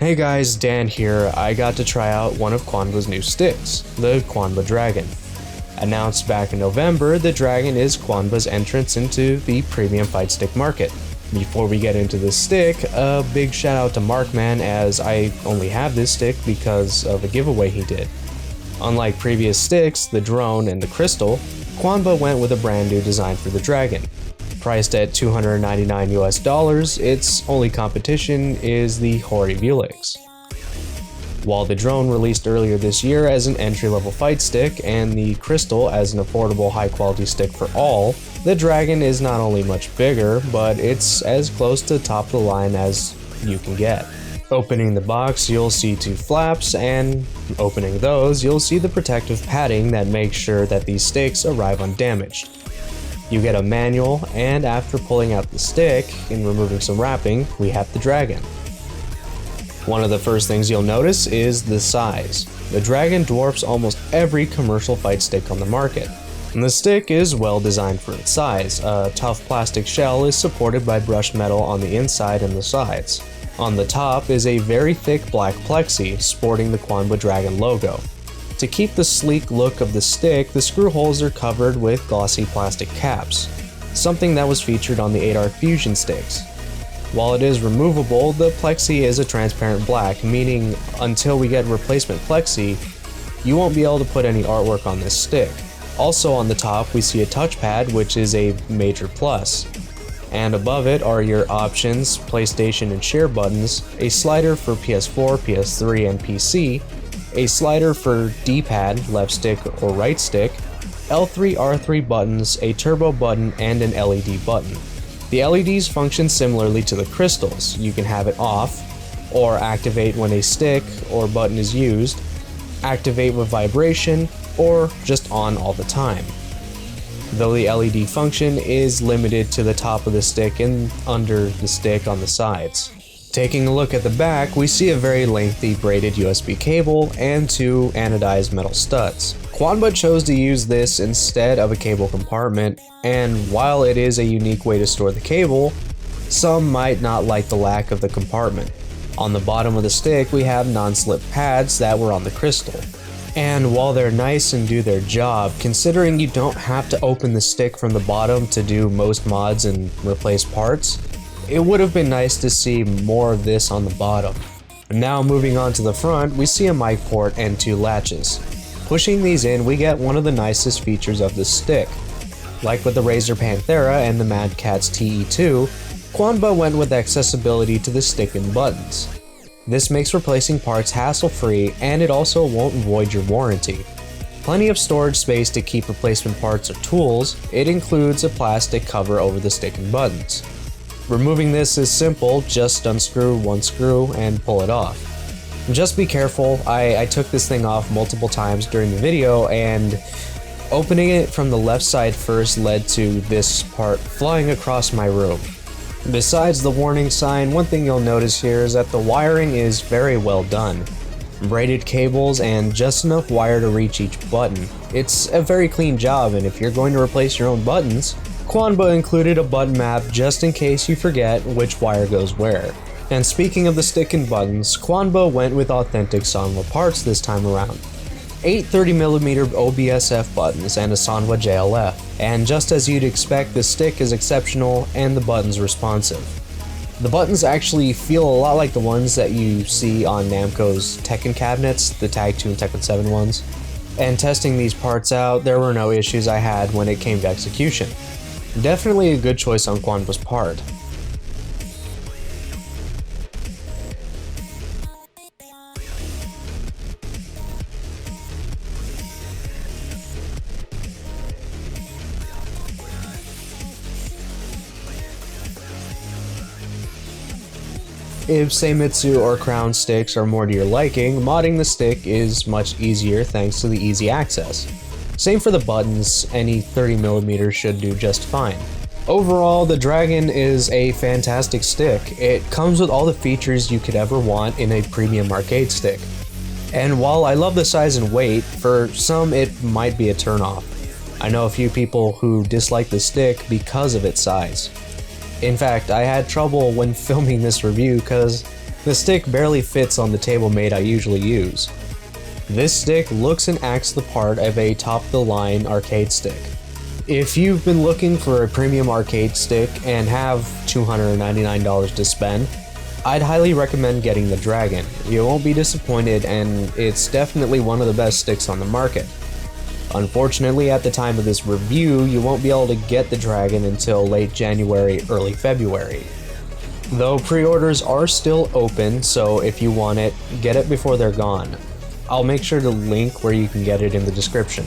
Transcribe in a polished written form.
Hey guys, Dan here. I got to try out one of Qanba's new sticks, the Qanba Dragon. Announced back in November, the Dragon is Qanba's entrance into the premium fight stick market. Before we get into this stick, a big shout out to Markman, as I only have this stick because of a giveaway he did. Unlike previous sticks, the drone and the crystal, Qanba went with a brand new design for the Dragon. Priced at $299 US, its only competition is the Hori Vulix. While the drone released earlier this year as an entry-level fight stick and the crystal as an affordable high-quality stick for all, the Dragon is not only much bigger, but it's as close to top of the line as you can get. Opening the box, you'll see two flaps, and opening those, you'll see the protective padding that makes sure that these sticks arrive undamaged. You get a manual, and after pulling out the stick and removing some wrapping, we have the Dragon. One of the first things you'll notice is the size. The Dragon dwarfs almost every commercial fight stick on the market. And the stick is well designed for its size. A tough plastic shell is supported by brushed metal on the inside and the sides. On the top is a very thick black plexi sporting the Qanba Dragon logo. To keep the sleek look of the stick, the screw holes are covered with glossy plastic caps, something that was featured on the 8-Arc Fusion sticks. While it is removable, the plexi is a transparent black, meaning until we get replacement plexi, you won't be able to put any artwork on this stick. Also on the top, we see a touchpad, which is a major plus. And above it are your options, PlayStation and share buttons, a slider for PS4, PS3, and PC, a slider for D-pad, left stick or right stick, L3, R3 buttons, a turbo button, and an LED button. The LEDs function similarly to the crystals. You can have it off, or activate when a stick or button is used, activate with vibration, or just on all the time. Though the LED function is limited to the top of the stick and under the stick on the sides. Taking a look at the back, we see a very lengthy braided USB cable and two anodized metal studs. Qanba chose to use this instead of a cable compartment, and while it is a unique way to store the cable, some might not like the lack of the compartment. On the bottom of the stick, we have non-slip pads that were on the crystal. And while they're nice and do their job, considering you don't have to open the stick from the bottom to do most mods and replace parts, it would have been nice to see more of this on the bottom. Now moving on to the front, we see a mic port and two latches. Pushing these in, we get one of the nicest features of the stick. Like with the Razer Panthera and the Mad Catz TE2, Qanba went with accessibility to the stick and buttons. This makes replacing parts hassle-free, and it also won't void your warranty. Plenty of storage space to keep replacement parts or tools. It includes a plastic cover over the stick and buttons. Removing this is simple, just unscrew one screw and pull it off. Just be careful, I took this thing off multiple times during the video, and opening it from the left side first led to this part flying across my room. Besides the warning sign, one thing you'll notice here is that the wiring is very well done. Braided cables and just enough wire to reach each button. It's a very clean job, and if you're going to replace your own buttons, Qanba included a button map just in case you forget which wire goes where. And speaking of the stick and buttons, Qanba went with authentic Sanwa parts this time around. 8 30mm OBSF buttons and a Sanwa JLF, and just as you'd expect, the stick is exceptional and the buttons responsive. The buttons actually feel a lot like the ones that you see on Namco's Tekken cabinets, the Tag 2 and Tekken 7 ones. And testing these parts out, there were no issues I had when it came to execution. Definitely a good choice on Qanba's part. If Seimitsu or Crown sticks are more to your liking, modding the stick is much easier thanks to the easy access. Same for the buttons, any 30mm should do just fine. Overall, the Dragon is a fantastic stick. It comes with all the features you could ever want in a premium arcade stick. And while I love the size and weight, for some it might be a turnoff. I know a few people who dislike the stick because of its size. In fact, I had trouble when filming this review because The stick barely fits on the table mate I usually use. This stick looks and acts the part of a top-of-the-line arcade stick. If you've been looking for a premium arcade stick and have $299 to spend, I'd highly recommend getting the Dragon. You won't be disappointed, and it's definitely one of the best sticks on the market. Unfortunately, at the time of this review, you won't be able to get the Dragon until late January, early February. Though pre-orders are still open, so if you want it, get it before they're gone. I'll make sure to link where you can get it in the description.